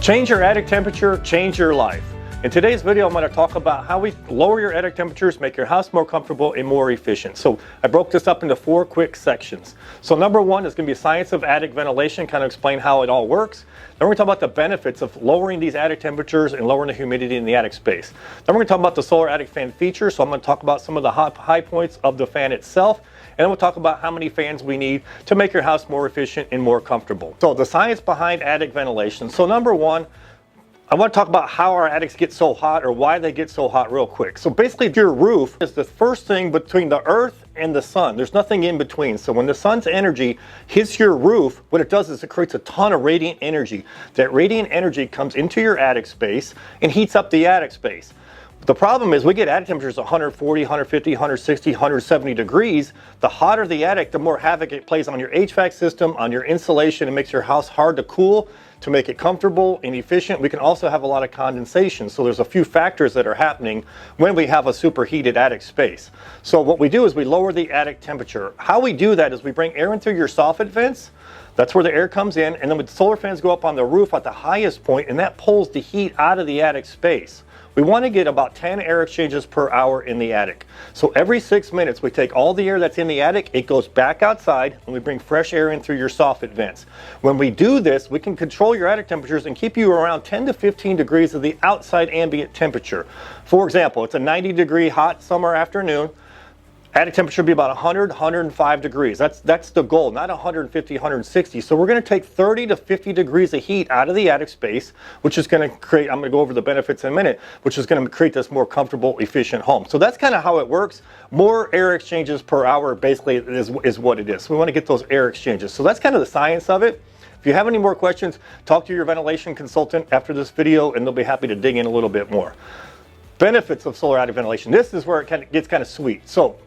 Change your attic temperature, change your life. In today's video, I'm going to talk about how we lower your attic temperatures, make your house more comfortable and more efficient. So I broke this up into 4 quick sections. So number 1 is going to be science of attic ventilation, kind of explain how it all works. Then we're going to talk about the benefits of lowering these attic temperatures and lowering the humidity in the attic space. Then we're going to talk about the solar attic fan feature. So I'm going to talk about some of the high points of the fan itself. And then we'll talk about how many fans we need to make your house more efficient and more comfortable. So the science behind attic ventilation. So number 1, I want to talk about how our attics get so hot or why they get so hot real quick. So basically your roof is the first thing between the earth and the sun. There's nothing in between. So when the sun's energy hits your roof, what it does is it creates a ton of radiant energy. That radiant energy comes into your attic space and heats up the attic space. The problem is we get attic temperatures 140, 150, 160, 170 degrees. The hotter the attic, the more havoc it plays on your HVAC system, on your insulation. It makes your house hard to cool. To make it comfortable and efficient, we can also have a lot of condensation. So there's a few factors that are happening when we have a superheated attic space. So what we do is we lower the attic temperature. How we do that is we bring air in through your soffit vents. That's where the air comes in, and then the solar fans go up on the roof at the highest point, and that pulls the heat out of the attic space. We want to get about 10 air exchanges per hour in the attic. So every 6 minutes, we take all the air that's in the attic, it goes back outside, and we bring fresh air in through your soffit vents. When we do this, we can control your attic temperatures and keep you around 10 to 15 degrees of the outside ambient temperature. For example, it's a 90-degree hot summer afternoon. Attic temperature would be about 100, 105 degrees. That's the goal, not 150, 160. So we're going to take 30 to 50 degrees of heat out of the attic space, which is going to create, I'm going to go over the benefits in a minute, which is going to create this more comfortable, efficient home. So that's kind of how it works. More air exchanges per hour basically is what it is. So we want to get those air exchanges. So that's kind of the science of it. If you have any more questions, talk to your ventilation consultant after this video and they'll be happy to dig in a little bit more. Benefits of solar attic ventilation. This is where it gets kind of sweet. So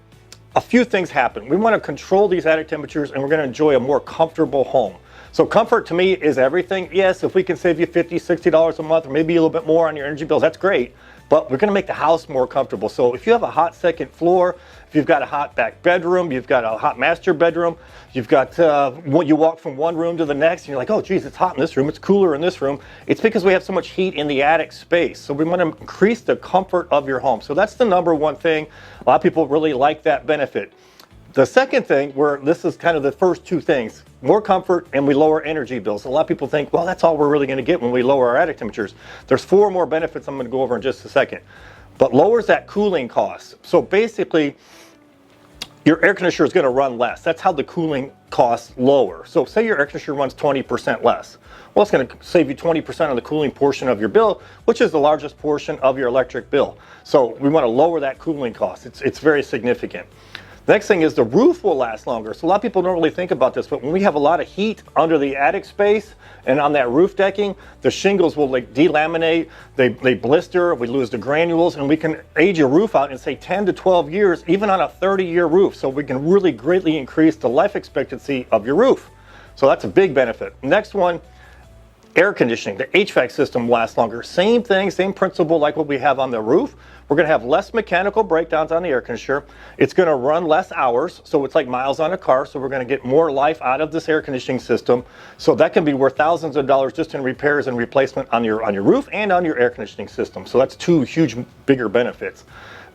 a few things happen. We want to control these attic temperatures and we're going to enjoy a more comfortable home. So comfort to me is everything. Yes, if we can save you $50, $60 a month or maybe a little bit more on your energy bills, that's great. But we're going to make the house more comfortable. So if you have a hot second floor, if you've got a hot back bedroom, you've got a hot master bedroom, you've got you walk from one room to the next and you're like, oh geez, it's hot in this room, it's cooler in this room. It's because we have so much heat in the attic space. So we want to increase the comfort of your home. So that's the number 1 thing. A lot of people really like that benefit. The second thing, where this is kind of the first 2 things, more comfort and we lower energy bills. A lot of people think, well, that's all we're really going to get when we lower our attic temperatures. There's 4 more benefits I'm going to go over in just a second. But lowers that cooling cost. So basically, your air conditioner is going to run less. That's how the cooling costs lower. So say your air conditioner runs 20% less. Well, it's going to save you 20% on the cooling portion of your bill, which is the largest portion of your electric bill. So we want to lower that cooling cost. It's very significant. Next thing is the roof will last longer. So a lot of people don't really think about this, but when we have a lot of heat under the attic space and on that roof decking, the shingles will like delaminate, they blister, we lose the granules, and we can age your roof out in say 10 to 12 years, even on a 30-year roof. So we can really greatly increase the life expectancy of your roof. So that's a big benefit. Next one, air conditioning. The HVAC system lasts longer. Same thing, same principle like what we have on the roof. We're going to have less mechanical breakdowns on the air conditioner. It's going to run less hours, so it's like miles on a car, so we're going to get more life out of this air conditioning system. So that can be worth thousands of dollars just in repairs and replacement on your roof and on your air conditioning system. So that's 2 huge, bigger benefits.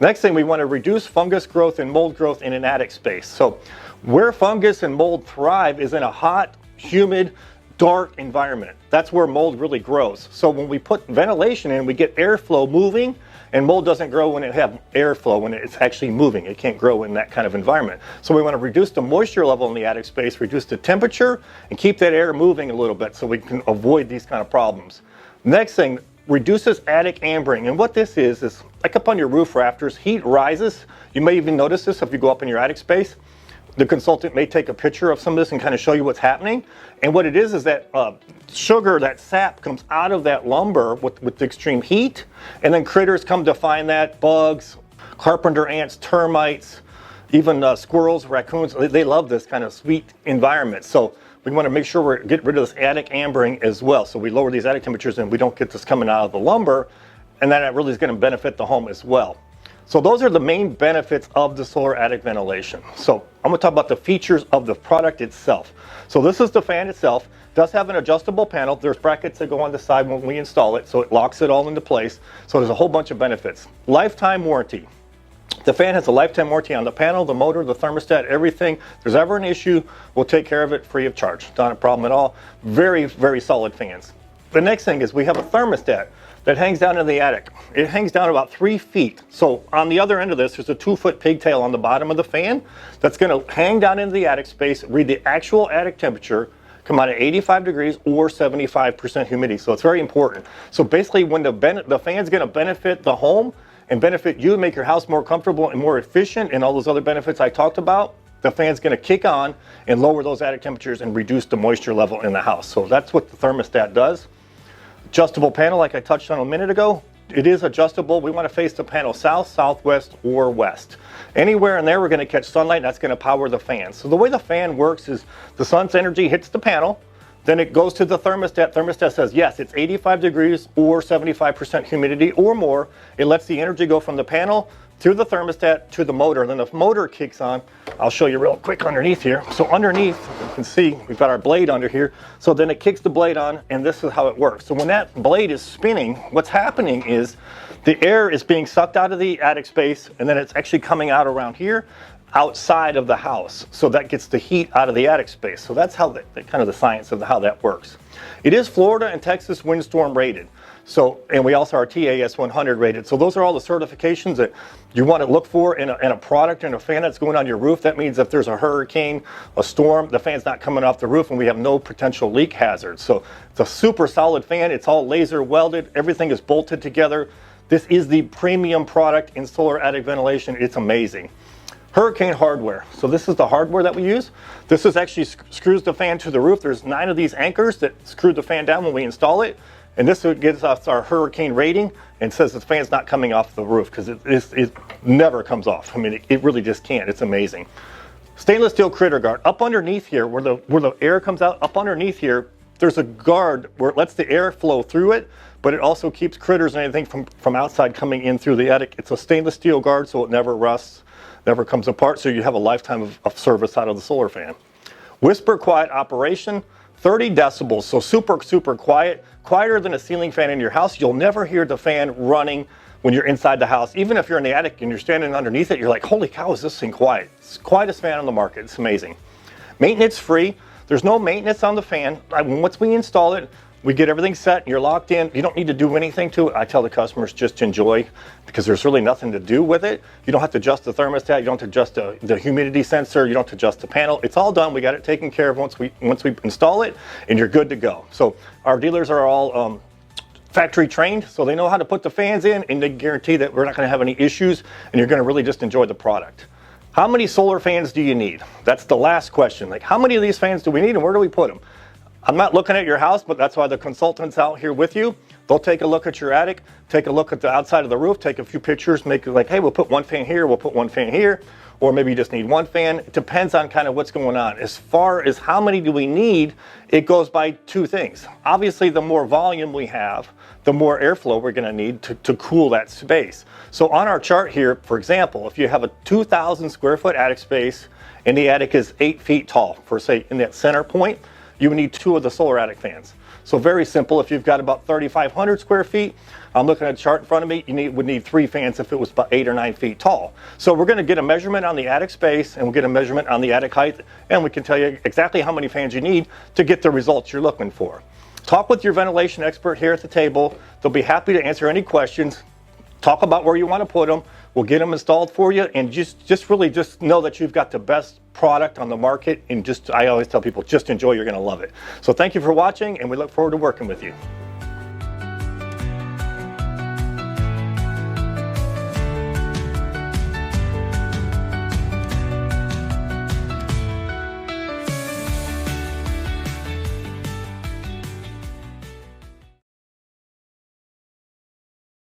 Next thing, we want to reduce fungus growth and mold growth in an attic space. So where fungus and mold thrive is in a hot, humid, dark environment. That's where mold really grows. So when we put ventilation in, we get airflow moving, and mold doesn't grow when it has airflow, when it's actually moving. It can't grow in that kind of environment. So we want to reduce the moisture level in the attic space, reduce the temperature, and keep that air moving a little bit so we can avoid these kind of problems. Next thing, reduces attic ambering. And what this is like up on your roof rafters, heat rises. You may even notice this if you go up in your attic space. The consultant may take a picture of some of this and kind of show you what's happening. And what it is that sugar, that sap comes out of that lumber with the extreme heat. And then critters come to find that, bugs, carpenter ants, termites, even squirrels, raccoons. They love this kind of sweet environment. So we want to make sure we get rid of this attic ambering as well. So we lower these attic temperatures and we don't get this coming out of the lumber. And that really is going to benefit the home as well. So those are the main benefits of the solar attic ventilation. So I'm going to talk about the features of the product itself. So this is the fan itself. It does have an adjustable panel. There's brackets that go on the side when we install it, so it locks it all into place. So there's a whole bunch of benefits. Lifetime warranty. The fan has a lifetime warranty on the panel, the motor, the thermostat, everything. If there's ever an issue, we'll take care of it free of charge. Not a problem at all. Very, very solid fans. The next thing is we have a thermostat that hangs down in the attic. It hangs down about 3 feet. So on the other end of this, there's a 2-foot pigtail on the bottom of the fan that's going to hang down into the attic space, read the actual attic temperature, come out at 85 degrees or 75% humidity. So it's very important. So basically when the fan's going to benefit the home and benefit you and make your house more comfortable and more efficient and all those other benefits I talked about, the fan's going to kick on and lower those attic temperatures and reduce the moisture level in the house. So that's what the thermostat does. Adjustable panel, like I touched on a minute ago, it is adjustable. We want to face the panel south, southwest, or west. Anywhere in there we're going to catch sunlight, and that's going to power the fan. So the way the fan works is the sun's energy hits the panel, then it goes to the thermostat. Thermostat says, yes, it's 85 degrees or 75% humidity or more. It lets the energy go from the panel to the thermostat to the motor. And then the motor kicks on. I'll show you real quick underneath here. So underneath, you can see we've got our blade under here. So then it kicks the blade on, and this is how it works. So when that blade is spinning, what's happening is the air is being sucked out of the attic space, and then it's actually coming out around here outside of the house. So that gets the heat out of the attic space. So that's how kind of the science of how that works. It is Florida and Texas windstorm rated. So, and we also are TAS 100 rated. So those are all the certifications that you want to look for in a product and a fan that's going on your roof. That means if there's a hurricane, a storm, the fan's not coming off the roof and we have no potential leak hazards. So it's a super solid fan. It's all laser welded. Everything is bolted together. This is the premium product in solar attic ventilation. It's amazing. Hurricane hardware. So this is the hardware that we use. This is actually screws the fan to the roof. There's 9 of these anchors that screw the fan down when we install it. And this gives us our hurricane rating and says the fan's not coming off the roof because it never comes off. I mean, it really just can't. It's amazing. Stainless steel critter guard. Up underneath here, where the air comes out, up underneath here, there's a guard where it lets the air flow through it, but it also keeps critters and anything from outside coming in through the attic. It's a stainless steel guard, so it never rusts, never comes apart, so you have a lifetime of service out of the solar fan. Whisper quiet operation. 30 decibels, so super, super quiet, quieter than a ceiling fan in your house. You'll never hear the fan running when you're inside the house. Even if you're in the attic and you're standing underneath it, you're like, holy cow, is this thing quiet? It's the quietest fan on the market. It's amazing. Maintenance free. There's no maintenance on the fan. Once we install it, we get everything set, you're locked in. You don't need to do anything to it. I tell the customers just enjoy because there's really nothing to do with it. You don't have to adjust the thermostat, you don't have to adjust the humidity sensor, you don't have to adjust the panel. It's all done. We got it taken care of once we install it, and you're good to go. So our dealers are all factory trained, so they know how to put the fans in, and they guarantee that we're not going to have any issues, and you're going to really just enjoy the product. How many solar fans do you need? That's the last question. Like, how many of these fans do we need, and where do we put them? I'm not looking at your house, but that's why the consultant's out here with you. They'll take a look at your attic, take a look at the outside of the roof, take a few pictures, make it like, hey, we'll put one fan here, we'll put one fan here, or maybe you just need one fan. It depends on kind of what's going on. As far as how many do we need, it goes by 2 things. Obviously, the more volume we have, the more airflow we're going to need to cool that space. So on our chart here, for example, if you have a 2,000 square foot attic space and the attic is 8 feet tall, for say in that center point, you would need 2 of the solar attic fans. So very simple. If you've got about 3,500 square feet, I'm looking at a chart in front of me, you would need 3 fans if it was about 8 or 9 feet tall. So we're going to get a measurement on the attic space, and we'll get a measurement on the attic height, and we can tell you exactly how many fans you need to get the results you're looking for. Talk with your ventilation expert here at the table. They'll be happy to answer any questions. Talk about where you want to put them. We'll get them installed for you, and just really know that you've got the best product on the market, and I always tell people, just enjoy, you're going to love it. So thank you for watching, and we look forward to working with you.